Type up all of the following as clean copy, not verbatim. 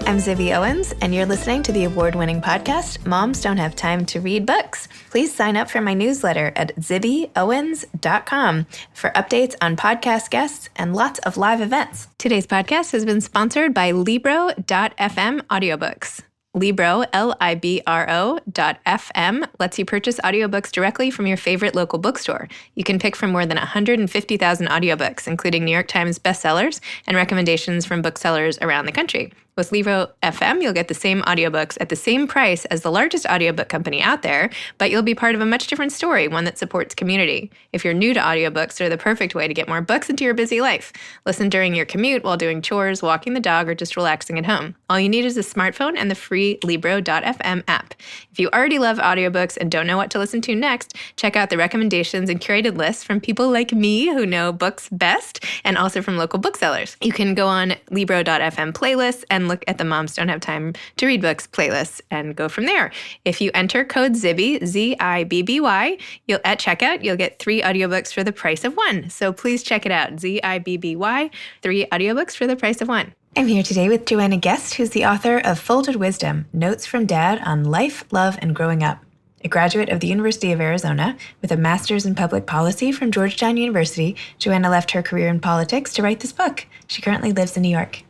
I'm Zibby Owens, and you're listening to the award-winning podcast, Moms Don't Have Time to Read Books. Please sign up for my newsletter at zibbyowens.com for updates on podcast guests and lots of live events. Today's podcast has been sponsored by Libro.fm audiobooks. Libro, Libro.fm, lets you purchase audiobooks directly from your favorite local bookstore. You can pick from more than 150,000 audiobooks, including New York Times bestsellers and recommendations from booksellers around the country. With Libro FM, you'll get the same audiobooks at the same price as the largest audiobook company out there, but you'll be part of a much different story, one that supports community. If you're new to audiobooks, they're the perfect way to get more books into your busy life. Listen during your commute, while doing chores, walking the dog, or just relaxing at home. All you need is a smartphone and the free Libro.fm app. If you already love audiobooks and don't know what to listen to next, check out the recommendations and curated lists from people like me who know books best, and also from local booksellers. You can go on Libro.fm playlists and look at the Moms Don't Have Time to Read Books playlist and go from there. If you enter code ZIBBY, Z-I-B-B-Y, at checkout, you'll get 3 audiobooks for the price of 1. So please check it out, Z-I-B-B-Y, 3 audiobooks for the price of 1. I'm here today with Joanna Guest, who's the author of Folded Wisdom, Notes from Dad on Life, Love, and Growing Up. A graduate of the University of Arizona with a master's in public policy from Georgetown University, Joanna left her career in politics to write this book. She currently lives in New York.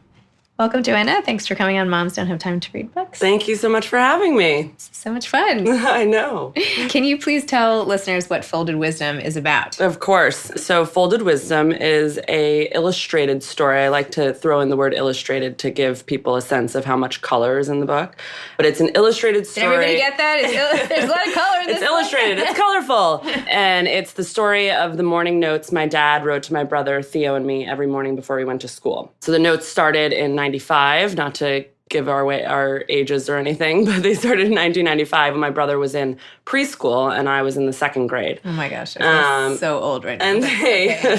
Welcome, Joanna. Thanks for coming on Moms Don't Have Time to Read Books. Thank you so much for having me. This is so much fun. I know. Can you please tell listeners what Folded Wisdom is about? Of course. So Folded Wisdom is a illustrated story. I like to throw in the word illustrated to give people a sense of how much color is in the book. But it's an illustrated story. Did everybody get that? There's a lot of color in this It's illustrated. It's colorful. And it's the story of the morning notes my dad wrote to my brother, Theo, and me every morning before we went to school. So the notes started in 95, not to give our ages or anything, but they started in 1995 when my brother was in preschool and I was in the 2nd grade. Oh my gosh, I'm so old right now. And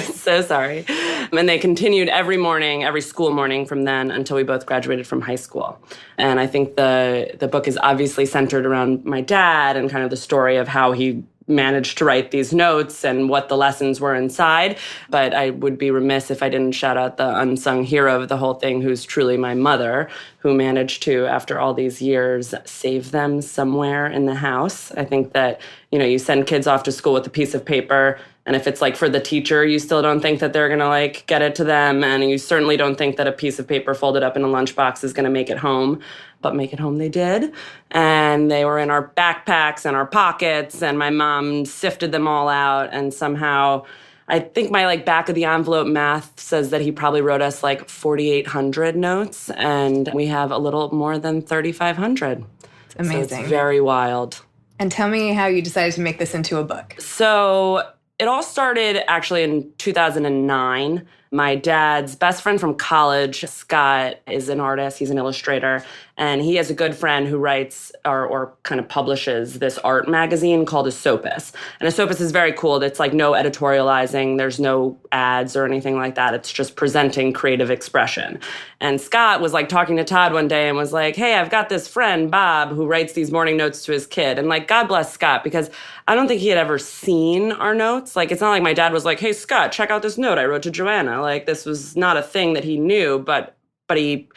so sorry. And they continued every morning, every school morning from then until we both graduated from high school. And I think the book is obviously centered around my dad and kind of the story of how he managed to write these notes and what the lessons were inside. But I would be remiss if I didn't shout out the unsung hero of the whole thing, who's truly my mother, who managed to, after all these years, save them somewhere in the house. I think that, you send kids off to school with a piece of paper, and if it's like for the teacher, you still don't think that they're going to get it to them. And you certainly don't think that a piece of paper folded up in a lunchbox is going to make it home. But make it home they did. And they were in our backpacks and our pockets. And my mom sifted them all out. And somehow, I think my back of the envelope math says that he probably wrote us 4,800 notes. And we have a little more than 3,500. It's amazing. So it's very wild. And tell me how you decided to make this into a book. So it all started actually in 2009. My dad's best friend from college, Scott, is an artist. He's an illustrator. And he has a good friend who writes or kind of publishes this art magazine called Esopus. And Esopus is very cool. It's no editorializing. There's no ads or anything like that. It's just presenting creative expression. And Scott was talking to Todd one day and was like, hey, I've got this friend, Bob, who writes these morning notes to his kid. And God bless Scott, because I don't think he had ever seen our notes. It's not like my dad was like, hey, Scott, check out this note I wrote to Joanna. This was not a thing that he knew, but he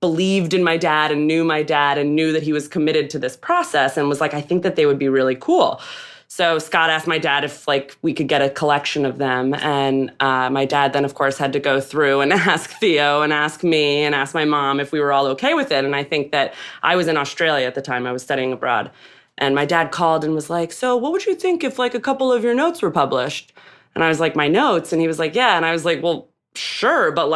believed in my dad and knew that he was committed to this process and was like, I think that they would be really cool. So Scott asked my dad if we could get a collection of them. And my dad then, of course, had to go through and ask Theo and ask me and ask my mom if we were all okay with it. And I think that I was in Australia at the time. I was studying abroad. And my dad called and was like, so what would you think if a couple of your notes were published? And I was like, my notes? And he was like, yeah. And I was like, well, sure, but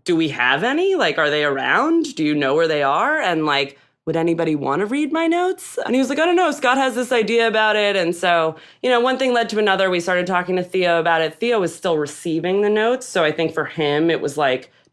do we have any? Are they around? Do you know where they are? And would anybody want to read my notes? And he was like, I don't know, Scott has this idea about it. And so, one thing led to another. We started talking to Theo about it. Theo was still receiving the notes. So I think for him, it was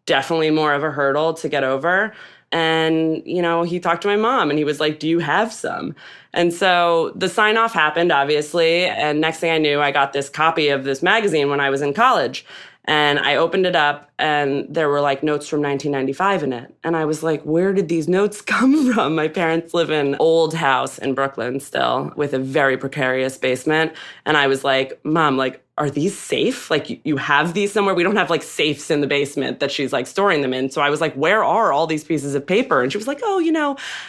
definitely more of a hurdle to get over. And, he talked to my mom and he was like, do you have some? And so the sign off happened, obviously. And next thing I knew, I got this copy of this magazine when I was in college. And I opened it up and there were like notes from 1995 in it. And I was like, where did these notes come from? My parents live in an old house in Brooklyn still with a very precarious basement. And I was like, Mom, like, are these safe? Like you have these somewhere? We don't have like safes in the basement that she's like storing them in. So I was like, where are all these pieces of paper? And she was like, oh,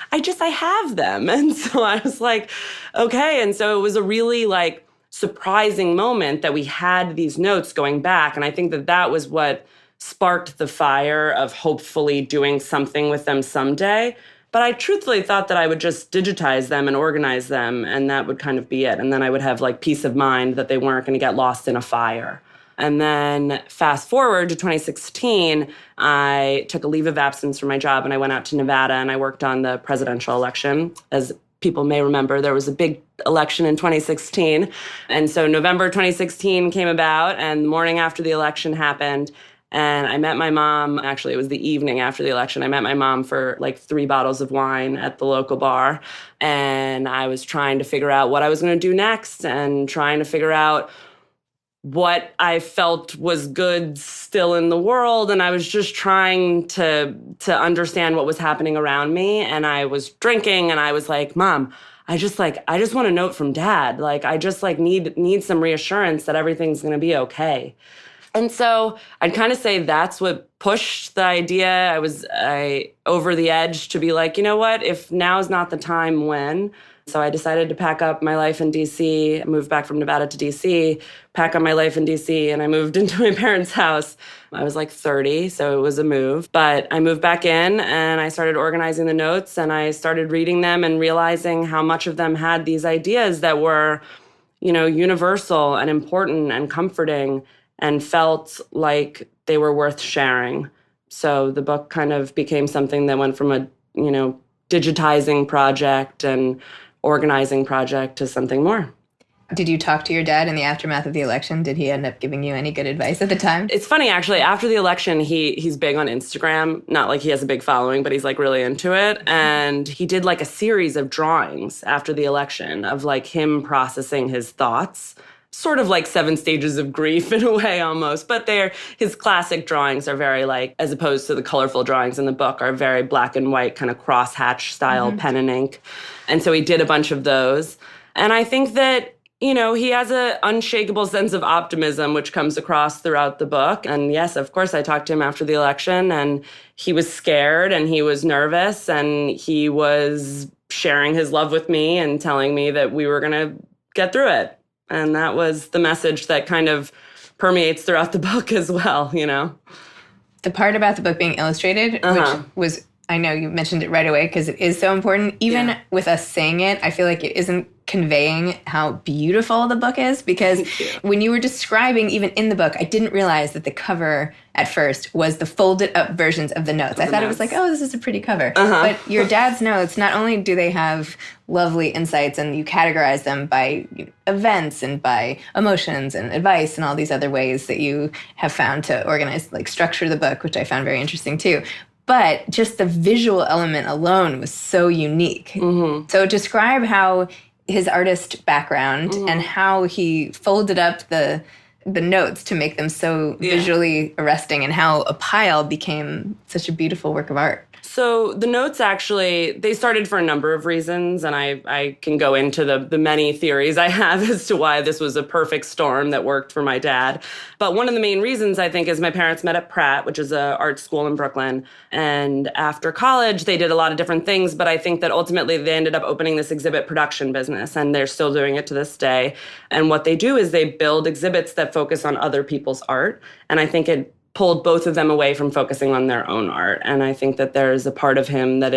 I have them. And so I was like, okay. And so it was a really like surprising moment that we had these notes going back. And I think that was what sparked the fire of hopefully doing something with them someday. But I truthfully thought that I would just digitize them and organize them, and that would kind of be it. And then I would have like peace of mind that they weren't going to get lost in a fire. And then fast forward to 2016, I took a leave of absence from my job and I went out to Nevada and I worked on the presidential election. As people may remember, there was a big election in 2016. And so November 2016 came about and the morning after the election happened. And I met my mom, actually, it was the evening after the election. I met my mom for like 3 bottles of wine at the local bar. And I was trying to figure out what I was going to do next and trying to figure out what I felt was good still in the world. And I was just trying to understand what was happening around me. And I was drinking and I was like, Mom, I just want a note from Dad. Like, I just like need some reassurance that everything's going to be okay. And so I'd kind of say that's what pushed the idea. I over the edge to be like, you know what, if now's not the time, when? So I decided to pack up my life in DC, moved back from Nevada to DC, pack up my life in DC, and I moved into my parents' house. I was like 30, so it was a move. But I moved back in and I started organizing the notes and I started reading them and realizing how much of them had these ideas that were, universal and important and comforting and felt like they were worth sharing. So the book kind of became something that went from a, digitizing project and organizing project to something more. Did you talk to your dad in the aftermath of the election? Did he end up giving you any good advice at the time? It's funny, actually. After the election, he's big on Instagram. Not like he has a big following, but he's like really into it. And he did like a series of drawings after the election of like him processing his thoughts. Sort of like 7 stages of grief in a way almost, but his classic drawings are very like, as opposed to the colorful drawings in the book, are very black and white, kind of crosshatch style pen and ink. And so he did a bunch of those. And I think that, he has an unshakable sense of optimism, which comes across throughout the book. And yes, of course, I talked to him after the election and he was scared and he was nervous and he was sharing his love with me and telling me that we were going to get through it. And that was the message that kind of permeates throughout the book as well, The part about the book being illustrated, which was, I know you mentioned it right away because it is so important. Even with us saying it, I feel like it isn't conveying how beautiful the book is, because when you were describing, even in the book, I didn't realize that the cover at first was the folded up versions of the notes. I thought it was like, oh, this is a pretty cover. But your dad's notes, not only do they have lovely insights and you categorize them by events and by emotions and advice and all these other ways that you have found to organize, like structure the book, which I found very interesting too. But just the visual element alone was so unique. So describe how his artist background and how he folded up the notes to make them so visually arresting, and how a pile became such a beautiful work of art. So the notes actually, they started for a number of reasons, and I can go into the many theories I have as to why this was a perfect storm that worked for my dad. But one of the main reasons, I think, is my parents met at Pratt, which is an art school in Brooklyn. And after college, they did a lot of different things, but I think that ultimately they ended up opening this exhibit production business, and they're still doing it to this day. And what they do is they build exhibits that focus on other people's art. And I think it pulled both of them away from focusing on their own art. And I think that there's a part of him that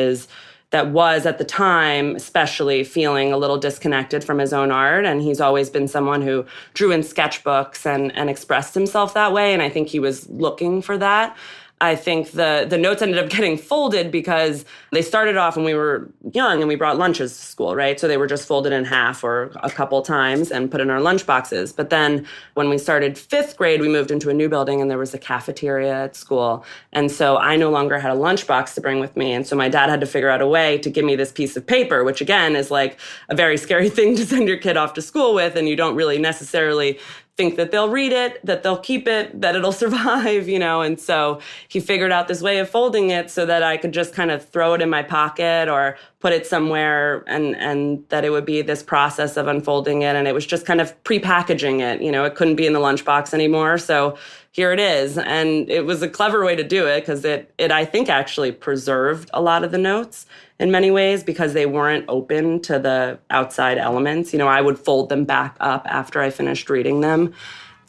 was at the time especially feeling a little disconnected from his own art. And he's always been someone who drew in sketchbooks and expressed himself that way. And I think he was looking for that. I think the notes ended up getting folded because they started off when we were young and we brought lunches to school, right? So they were just folded in half or a couple times and put in our lunch boxes. But then when we started 5th grade, we moved into a new building and there was a cafeteria at school. And so I no longer had a lunchbox to bring with me. And so my dad had to figure out a way to give me this piece of paper, which again is like a very scary thing to send your kid off to school with. And you don't really necessarily think that they'll read it, that they'll keep it, that it'll survive, and so he figured out this way of folding it so that I could just kind of throw it in my pocket or put it somewhere, and that it would be this process of unfolding it, and it was just kind of pre-packaging it. It couldn't be in the lunchbox anymore, so here it is. And it was a clever way to do it because it I think actually preserved a lot of the notes in many ways because they weren't open to the outside elements. I would fold them back up after I finished reading them.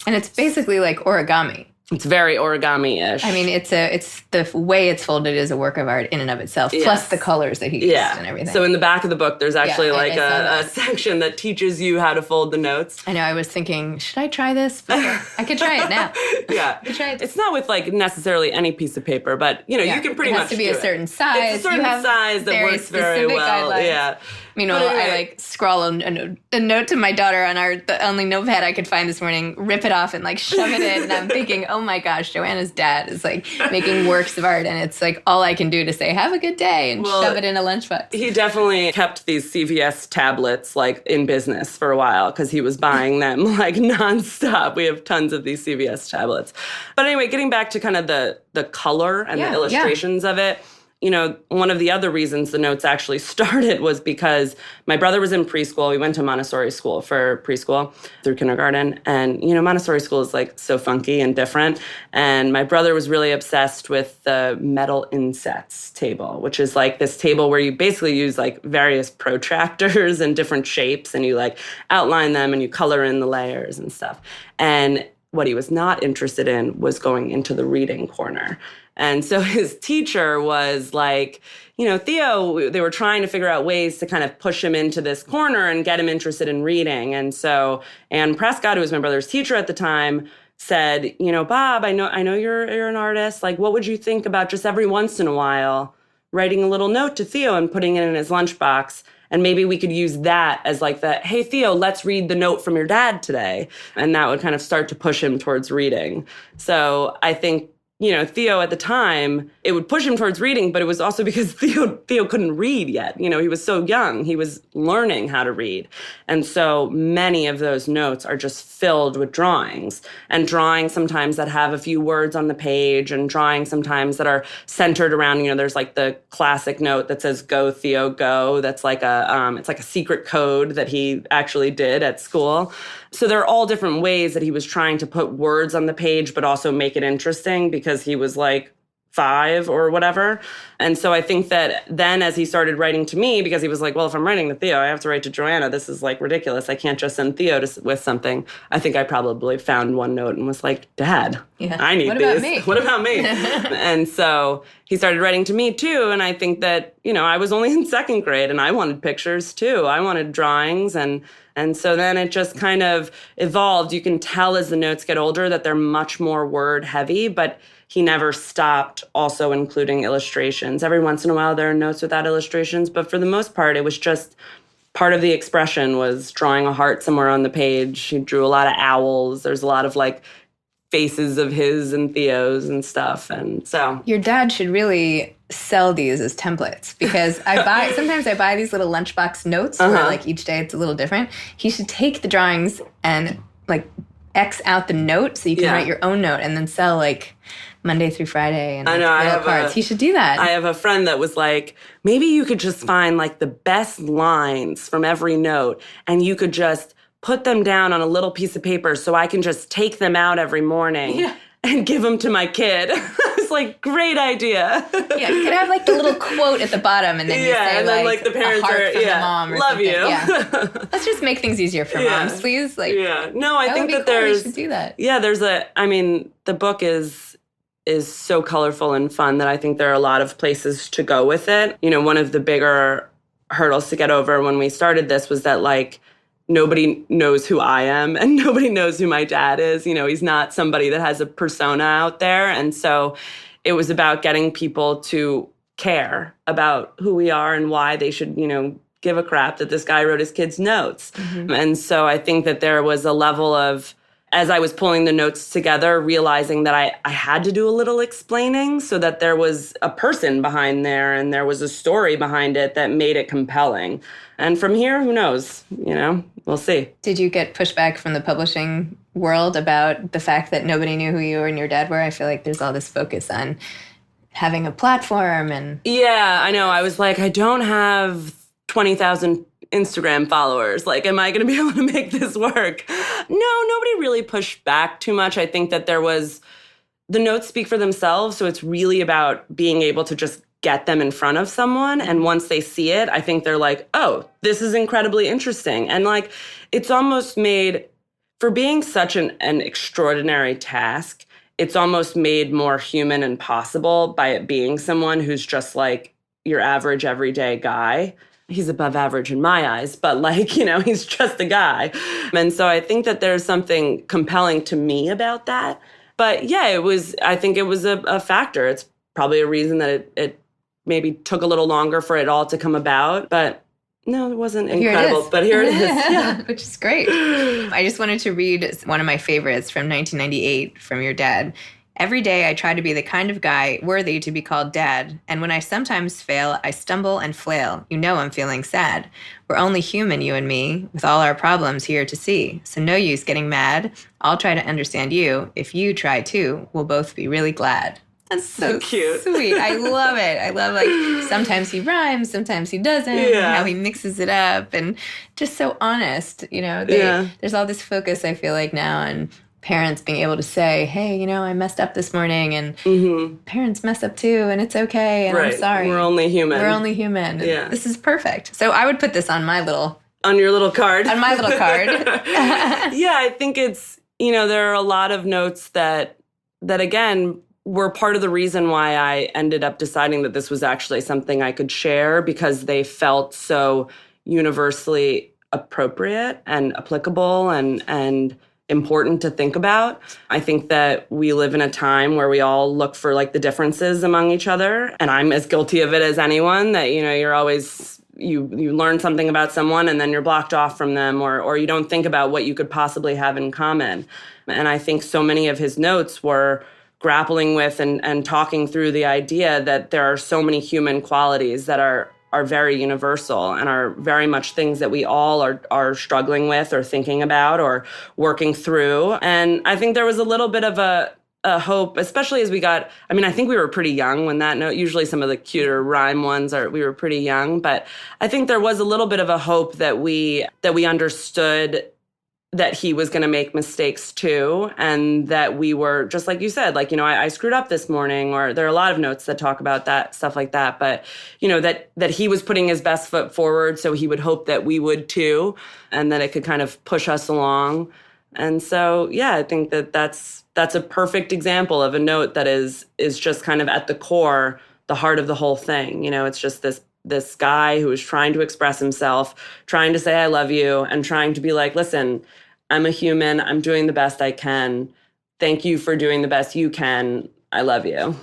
And it's basically like origami. It's very origami-ish. I mean, it's the way it's folded is a work of art in and of itself, plus the colors that he used and everything. So in the back of the book, there's actually a section that teaches you how to fold the notes. I know. I was thinking, should I try this? I could try it now. Yeah. I could try it. It's not with necessarily any piece of paper, but you can pretty much do it. It has to be a certain size. It's a certain size that works very well. Guidelines. Yeah. Meanwhile, I scrawl a note to my daughter on the only notepad I could find this morning, rip it off and shove it in. And I'm thinking, oh my gosh, Joanna's dad is making works of art. And it's all I can do to say, have a good day and shove it in a lunchbox. He definitely kept these CVS tablets in business for a while because he was buying them nonstop. We have tons of these CVS tablets. But anyway, getting back to kind of the color and the illustrations of it. One of the other reasons the notes actually started was because my brother was in preschool. We went to Montessori school for preschool through kindergarten. And, Montessori school is so funky and different. And my brother was really obsessed with the metal insets table, which is this table where you basically use various protractors and different shapes and you outline them and you color in the layers and stuff. And what he was not interested in was going into the reading corner. And so his teacher was Theo, they were trying to figure out ways to kind of push him into this corner and get him interested in reading. And so Anne Prescott, who was my brother's teacher at the time, said, Bob, I know you're an artist. What would you think about just every once in a while writing a little note to Theo and putting it in his lunchbox? And maybe we could use that as hey, Theo, let's read the note from your dad today. And that would kind of start to push him towards reading. So I think, Theo at the time, it would push him towards reading, but it was also because Theo couldn't read yet. He was so young. He was learning how to read. And so many of those notes are just filled with drawings, and drawings sometimes that have a few words on the page, and drawings sometimes that are centered around, there's the classic note that says, "Go, Theo, go." That's it's a secret code that he actually did at school. So there are all different ways that he was trying to put words on the page, but also make it interesting because he was 5 or whatever. And so I think that then as he started writing to me, because he was well, if I'm writing to Theo, I have to write to Joanna. This is ridiculous. I can't just send Theo with something. I think I probably found one note and was Dad, I need these. What about me? And so he started writing to me too. And I think that, I was only in second grade and I wanted pictures too. I wanted drawings. And so then it just kind of evolved. You can tell as the notes get older that they're much more word heavy, but he never stopped also including illustrations. Every once in a while there are notes without illustrations, but for the most part, it was just part of the expression was drawing a heart somewhere on the page. He drew a lot of owls. There's a lot of faces of his and Theo's and stuff. And so your dad should really sell these as templates because sometimes I buy these little lunchbox notes where each day it's a little different. He should take the drawings and X out the note so you can write your own note and then sell Monday through Friday and little cards. He should do that. I have a friend that was maybe you could just find the best lines from every note and you could just put them down on a little piece of paper so I can just take them out every morning and give them to my kid. It's great idea. Yeah, you could have the little quote at the bottom and then you say and then the parents a heart are from the mom or love something. You. Yeah. Let's just make things easier for moms, please. No, I think that there's we should do that. Yeah, the book is so colorful and fun that I think there are a lot of places to go with it. One of the bigger hurdles to get over when we started this was that nobody knows who I am and nobody knows who my dad is. He's not somebody that has a persona out there. And so it was about getting people to care about who we are and why they should, give a crap that this guy wrote his kids' notes. Mm-hmm. And so I think that there was a level of as I was pulling the notes together, realizing that I had to do a little explaining so that there was a person behind there and there was a story behind it that made it compelling. And from here, who knows? We'll see. Did you get pushback from the publishing world about the fact that nobody knew who you and your dad were? I feel like there's all this focus on having a platform and... Yeah, I know. I was like, I don't have 20,000 Instagram followers. Like, am I going to be able to make this work? No, nobody really pushed back too much. I think that the notes speak for themselves. So it's really about being able to just get them in front of someone. And once they see it, I think they're like, oh, this is incredibly interesting. And like, it's almost made, for being such an extraordinary task, it's almost made more human and possible by it being someone who's just like your average everyday guy. He's above average in my eyes, but like, he's just a guy. And so I think that there's something compelling to me about that. But yeah, I think it was a factor. It's probably a reason that it maybe took a little longer for it all to come about. But no, it wasn't incredible. But here it is. Yeah. Which is great. I just wanted to read one of my favorites from 1998 from your dad. Every day I try to be the kind of guy worthy to be called dad, and when I sometimes fail, I stumble and flail. I'm feeling sad. We're only human, you and me, with all our problems here to see. So no use getting mad. I'll try to understand you. If you try too, we'll both be really glad. That's so cute. Sweet. I love it. I love, like, sometimes he rhymes, sometimes he doesn't, yeah. How he mixes it up, and just so honest. There's all this focus, I feel like, now on parents being able to say, hey, I messed up this morning, and parents mess up too, and it's okay, and right. I'm sorry. We're only human. Yeah. This is perfect. So I would put this on my little... On your little card. On my little card. Yeah, I think it's, there are a lot of notes that again, were part of the reason why I ended up deciding that this was actually something I could share, because they felt so universally appropriate and applicable and important to think about. I think that we live in a time where we all look for like the differences among each other. And I'm as guilty of it as anyone, that, you're always, you learn something about someone and then you're blocked off from them, or you don't think about what you could possibly have in common. And I think so many of his notes were grappling with and talking through the idea that there are so many human qualities that are very universal and are very much things that we all are struggling with or thinking about or working through. And I think there was a little bit of a hope, especially as we got, I think we were pretty young when that note, usually some of the cuter rhyme ones we were pretty young, but I think there was a little bit of a hope that we understood that he was going to make mistakes too, and that we were, just like you said, like, I screwed up this morning, or there are a lot of notes that talk about that, stuff like that, but, that he was putting his best foot forward, so he would hope that we would too, and that it could kind of push us along. And so, yeah, I think that's a perfect example of a note that is just kind of at the core, the heart of the whole thing. It's just this guy who is trying to express himself, trying to say I love you, and trying to be like, listen, I'm a human. I'm doing the best I can. Thank you for doing the best you can. I love you.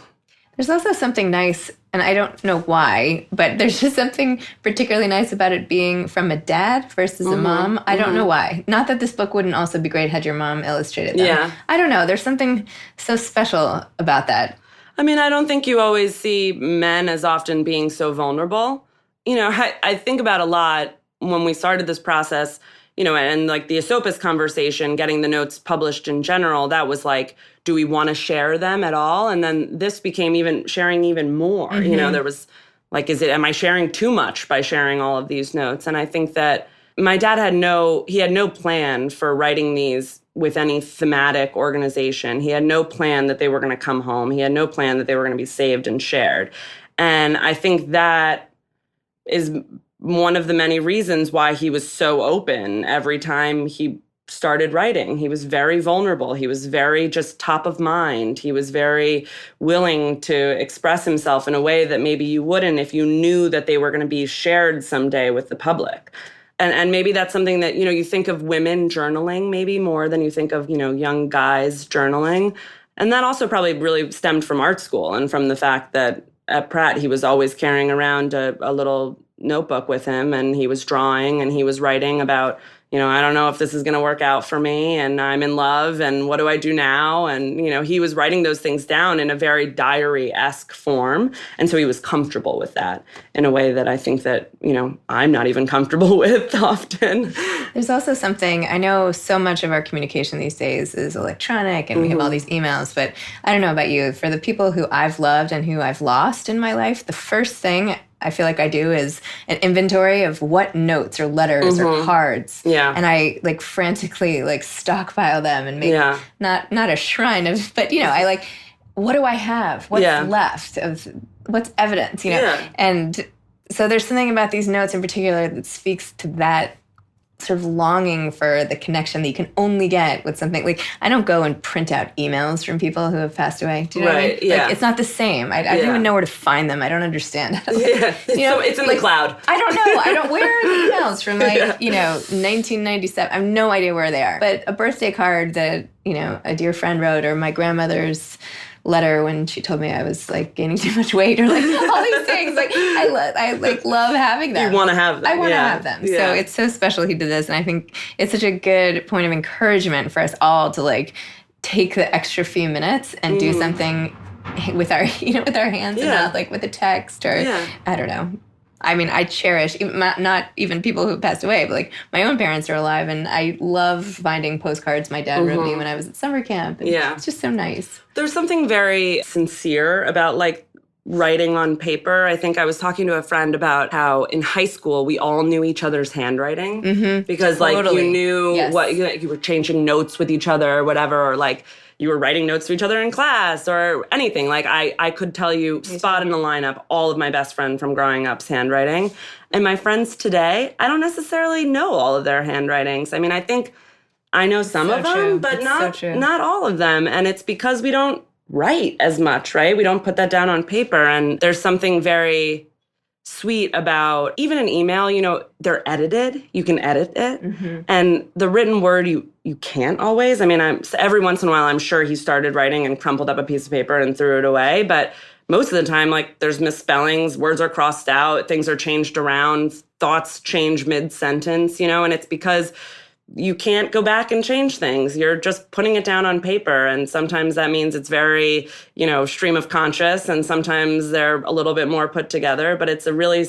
There's also something nice, and I don't know why, but there's just something particularly nice about it being from a dad versus a mom. I don't know why. Not that this book wouldn't also be great had your mom illustrated them. Yeah. I don't know. There's something so special about that. I don't think you always see men as often being so vulnerable. I think about a lot when we started this process, and like the Aesopus conversation, getting the notes published in general, that was like, do we want to share them at all? And then this became sharing even more. There was like, am I sharing too much by sharing all of these notes? And I think that my dad had no plan for writing these with any thematic organization. He had no plan that they were going to come home. He had no plan that they were going to be saved and shared. And I think that is one of the many reasons why he was so open every time he started writing. He was very vulnerable. He was very just top of mind. He was very willing to express himself in a way that maybe you wouldn't if you knew that they were going to be shared someday with the public. And maybe that's something that, you think of women journaling maybe more than you think of, young guys journaling. And that also probably really stemmed from art school and from the fact that at Pratt, he was always carrying around a little notebook with him, and he was drawing and he was writing about, I don't know if this is going to work out for me, and I'm in love, and what do I do now? And, he was writing those things down in a very diary-esque form. And so he was comfortable with that in a way that I think that, I'm not even comfortable with often. There's also something, I know so much of our communication these days is electronic and we have all these emails, but I don't know about you. For the people who I've loved and who I've lost in my life, the first thing I feel like I do is an inventory of what notes or letters or cards. Yeah. And I frantically stockpile them and make not a shrine of, but I what do I have? What's left of what's evidence, And so there's something about these notes in particular that speaks to that sort of longing for the connection that you can only get with something. I don't go and print out emails from people who have passed away. Do you know what I mean? Yeah. It's not the same. I don't even know where to find them. I don't understand. So it's in the cloud. I don't know. Where are the emails from 1997? I have no idea where they are. But a birthday card that, a dear friend wrote, or my grandmother's letter when she told me I was gaining too much weight, or all these things. I love having them. You want to have them. I want to have them. Yeah. So it's so special he did this, and I think it's such a good point of encouragement for us all to take the extra few minutes and do something with our with our hands and not with a text or I don't know. I mean, I cherish, not even people who passed away, but my own parents are alive, and I love finding postcards my dad wrote me when I was at summer camp. And it's just so nice. There's something very sincere about writing on paper. I think I was talking to a friend about how in high school we all knew each other's handwriting because Totally. you knew what you were changing notes with each other or whatever, or you were writing notes to each other in class or anything. I could tell you spot in the lineup all of my best friend from growing up's handwriting. And my friends today, I don't necessarily know all of their handwritings. I mean, I think I know some of them, but not all of them. And it's because we don't write as much, right? We don't put that down on paper. And there's something very sweet about even an email, they're edited. You can edit it. And the written word, you can't always. I mean, every once in a while, I'm sure he started writing and crumpled up a piece of paper and threw it away. But most of the time, there's misspellings, words are crossed out, things are changed around, thoughts change mid-sentence, and it's because you can't go back and change things. You're just putting it down on paper. And sometimes that means it's very, stream of conscious. And sometimes they're a little bit more put together. But it's a really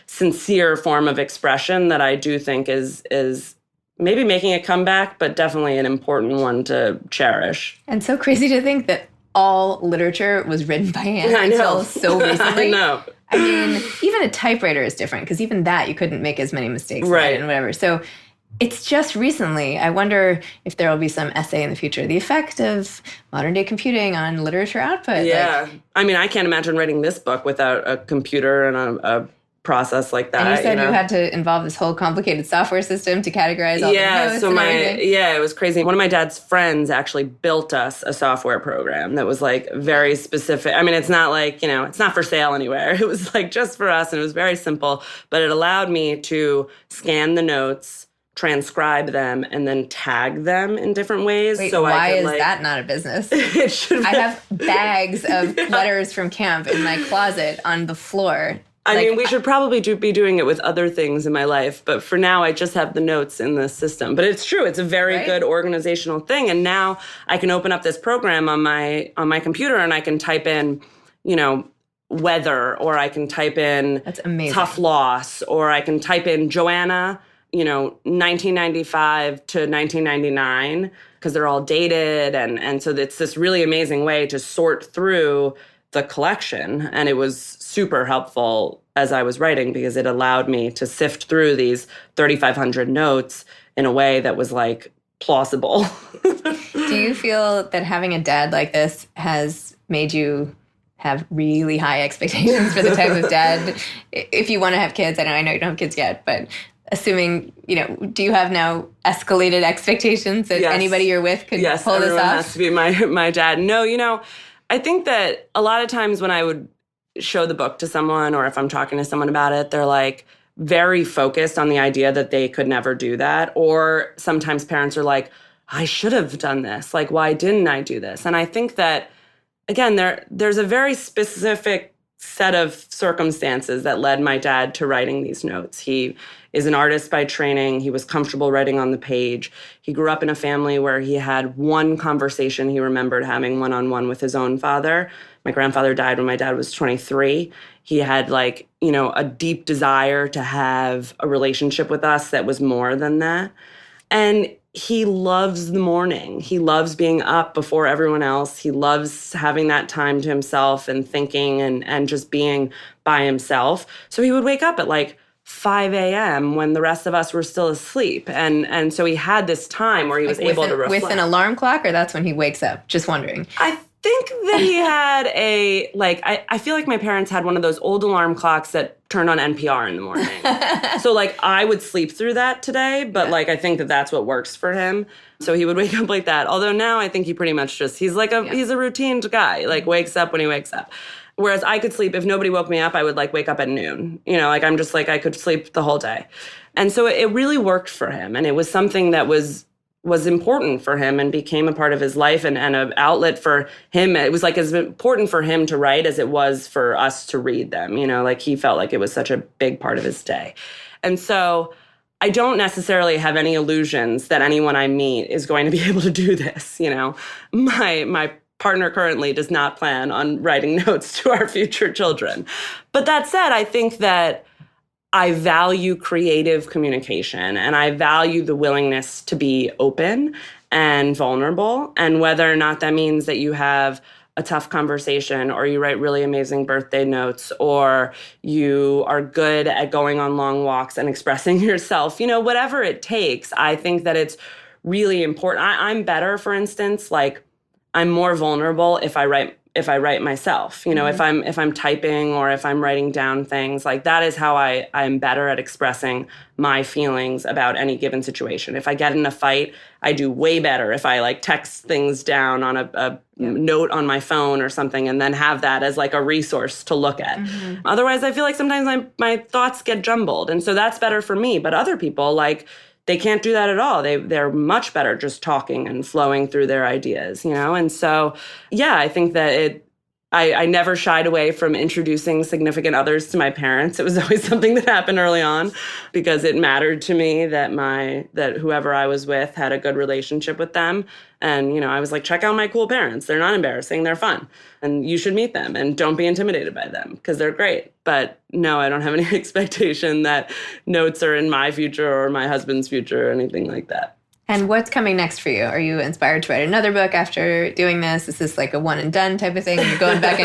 sincere form of expression that I do think is maybe making a comeback, but definitely an important one to cherish. And so crazy to think that all literature was written by hand until so recently. I know. I mean, even a typewriter is different because even that you couldn't make as many mistakes right. and whatever. So it's just recently. I wonder if there will be some essay in the future, the effect of modern day computing on literature output. Yeah. I mean, I can't imagine writing this book without a computer and a process like that. And you said you had to involve this whole complicated software system to categorize all the notes and everything. Yeah, it was crazy. One of my dad's friends actually built us a software program that was very specific. I mean, it's not it's not for sale anywhere. It was just for us, and it was very simple, but it allowed me to scan the notes, transcribe them, and then tag them in different ways. Wait, so why is that not a business? It should. I have bags of letters from camp in my closet on the floor. I mean, we should probably be doing it with other things in my life, but for now, I just have the notes in the system. But it's true; it's a very good organizational thing. And now I can open up this program on my computer, and I can type in, weather, or I can type in That's amazing. Tough loss, or I can type in Joanna, 1995 to 1999, because they're all dated. And so it's this really amazing way to sort through the collection. And it was super helpful as I was writing because it allowed me to sift through these 3,500 notes in a way that was plausible. Do you feel that having a dad like this has made you have really high expectations for the type of dad? If you want to have kids, I know you don't have kids yet, but assuming, do you have now escalated expectations that anybody you're with could pull this off? Yes, everyone has to be my dad. No, I think that a lot of times when I would show the book to someone, or if I'm talking to someone about it, they're very focused on the idea that they could never do that. Or sometimes parents are I should have done this. Why didn't I do this? And I think that, again, there's a very specific set of circumstances that led my dad to writing these notes. He is an artist by training. He was comfortable writing on the page. He grew up in a family where he had one conversation he remembered having one-on-one with his own father. My grandfather died when my dad was 23. He had a deep desire to have a relationship with us that was more than that. And he loves the morning. He loves being up before everyone else. He loves having that time to himself and thinking and just being by himself. So he would wake up at 5 a.m. when the rest of us were still asleep. And so he had this time where he was able to reflect. With an alarm clock, or that's when he wakes up? Just wondering. I think that he had I feel like my parents had one of those old alarm clocks that turned on NPR in the morning. So I would sleep through that today, but I think that that's what works for him. So he would wake up like that. Although now I think he pretty much he's a routine guy, wakes up when he wakes up. Whereas I could sleep, if nobody woke me up, I would wake up at noon. I'm just I could sleep the whole day. And so it really worked for him. And it was something that was important for him and became a part of his life and an outlet for him. It was as important for him to write as it was for us to read them. He felt like it was such a big part of his day. And so I don't necessarily have any illusions that anyone I meet is going to be able to do this. My partner currently does not plan on writing notes to our future children. But that said, I think that I value creative communication and I value the willingness to be open and vulnerable. And whether or not that means that you have a tough conversation or you write really amazing birthday notes or you are good at going on long walks and expressing yourself, whatever it takes, I think that it's really important. I'm better, for instance, I'm more vulnerable if I write myself, mm-hmm. if I'm typing or if I'm writing down things, that is how I'm better at expressing my feelings about any given situation. If I get in a fight, I do way better if I text things down on a note on my phone or something and then have that as a resource to look at. Mm-hmm. Otherwise, I feel sometimes my thoughts get jumbled. And so that's better for me. But other people, they can't do that at all. They're much better just talking and flowing through their ideas, And so, I think that I never shied away from introducing significant others to my parents. It was always something that happened early on because it mattered to me that whoever I was with had a good relationship with them. And, I was check out my cool parents. They're not embarrassing. They're fun. And you should meet them and don't be intimidated by them because they're great. But no, I don't have any expectation that notes are in my future or my husband's future or anything like that. And what's coming next for you? Are you inspired to write another book after doing this? Is this a one and done type of thing? You're going back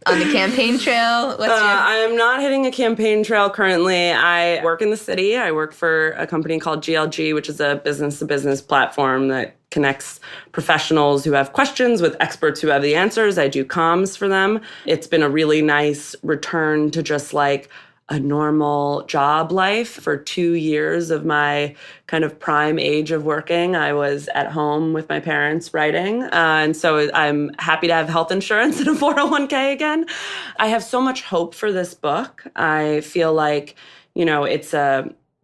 on the campaign trail? I am not hitting a campaign trail currently. I work in the city. I work for a company called GLG, which is a business-to-business platform that connects professionals who have questions with experts who have the answers. I do comms for them. It's been a really nice return to just a normal job life. For 2 years of my kind of prime age of working, I was at home with my parents writing. And so I'm happy to have health insurance and a 401k again. I have so much hope for this book. I feel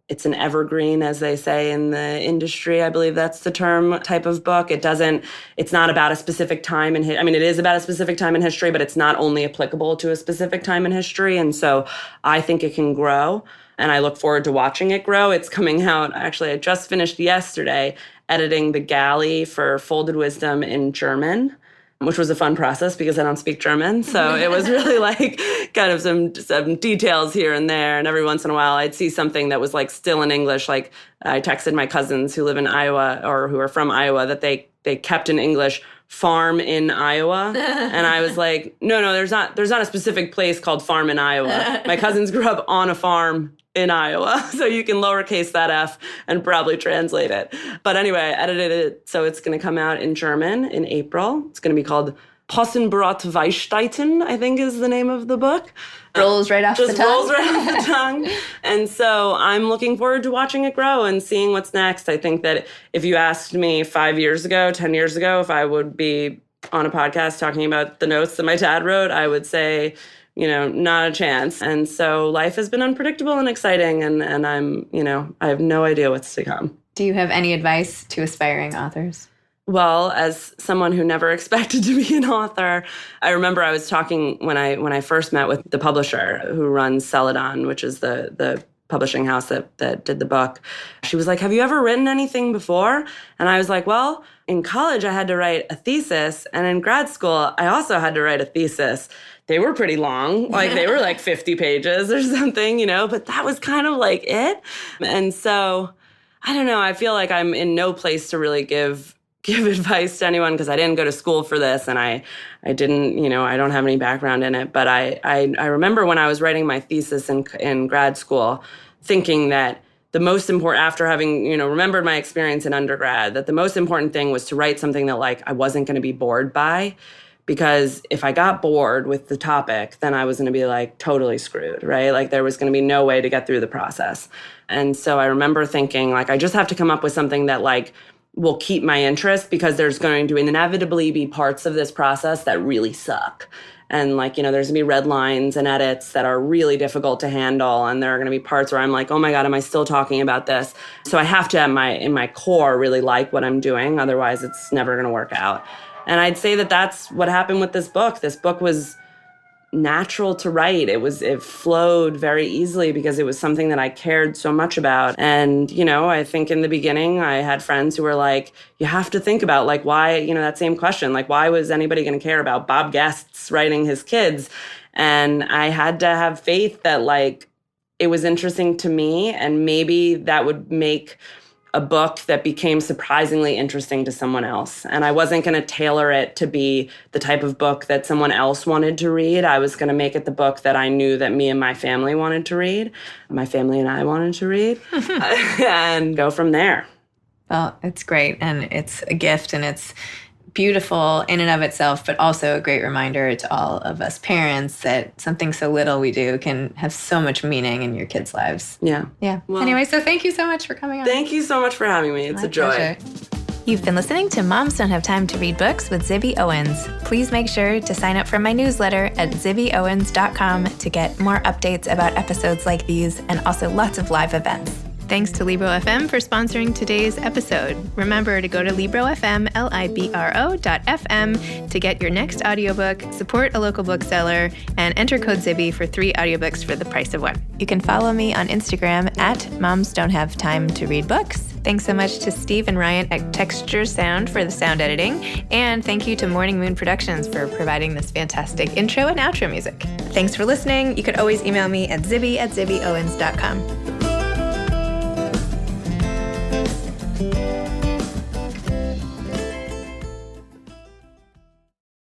it's an evergreen, as they say in the industry. I believe that's the term, type of book. It's not about a specific time it is about a specific time in history, but it's not only applicable to a specific time in history. And so I think it can grow, and I look forward to watching it grow. It's coming out, actually, I just finished yesterday editing the galley for Folded Wisdom in German, which was a fun process because I don't speak German. So it was really kind of some details here and there. And every once in a while I'd see something that was still in English. I texted my cousins who live in Iowa or who are from Iowa that they kept in English farm in Iowa. And I was no, there's not a specific place called farm in Iowa. My cousins grew up on a farm in Iowa. So you can lowercase that F and probably translate it. But anyway, I edited it. So it's going to come out in German in April. It's going to be called Possenbrot Weichsteiten, I think is the name of the book. Rolls right off the tongue. Just rolls right off the tongue. And so I'm looking forward to watching it grow and seeing what's next. I think that if you asked me 5 years ago, 10 years ago, if I would be on a podcast talking about the notes that my dad wrote, I would say, not a chance. And so life has been unpredictable and exciting. And I'm, I have no idea what's to come. Do you have any advice to aspiring authors? Well, as someone who never expected to be an author, I remember I was talking when I first met with the publisher who runs Celadon, which is the publishing house that did the book. She was like, "Have you ever written anything before?" And I was like, "Well, in college I had to write a thesis, and in grad school I also had to write a thesis. They were pretty long, like they were like 50 pages or something, but that was kind of like it." And so, I don't know, I feel like I'm in no place to really give advice to anyone because I didn't go to school for this, and I didn't, I don't have any background in it. But I remember when I was writing my thesis in grad school, thinking that the most important, after having, remembered my experience in undergrad, that the most important thing was to write something that like I wasn't going to be bored by. Because if I got bored with the topic, then I was going to be like totally screwed, right? Like there was going to be no way to get through the process. And so I remember thinking like, I just have to come up with something that like will keep my interest, because there's going to inevitably be parts of this process that really suck. And like, there's going to be red lines and edits that are really difficult to handle. And there are going to be parts where I'm like, oh my God, am I still talking about this? So I have to, in my core, really like what I'm doing. Otherwise, it's never going to work out. And I'd say that that's what happened with this book. This book was natural to write. It flowed very easily because it was something that I cared so much about. And, I think in the beginning I had friends who were like, you have to think about like why, that same question, like why was anybody going to care about Bob Guest's writing his kids? And I had to have faith that like it was interesting to me, and maybe that would make a book that became surprisingly interesting to someone else. And I wasn't going to tailor it to be the type of book that someone else wanted to read. I was going to make it the book that I knew that me and my family wanted to read, my family and I wanted to read, and go from there. Well, it's great, and it's a gift, and it's beautiful in and of itself, but also a great reminder to all of us parents that something so little we do can have so much meaning in your kids' lives. Yeah. Well, anyway, so thank you so much for coming on. Thank you so much for having me. It's a joy. Pleasure. You've been listening to Moms Don't Have Time to Read Books with Zibby Owens. Please make sure to sign up for my newsletter at zibbyowens.com to get more updates about episodes like these and also lots of live events. Thanks to Libro FM for sponsoring today's episode. Remember to go to Libro FM, libro.fm, to get your next audiobook, support a local bookseller, and enter code Zibby for 3 audiobooks for the price of 1. You can follow me on Instagram at Moms Don't Have Time to Read Books. Thanks so much to Steve and Ryan at Texture Sound for the sound editing. And thank you to Morning Moon Productions for providing this fantastic intro and outro music. Thanks for listening. You could always email me at zibby@zibbyowens.com.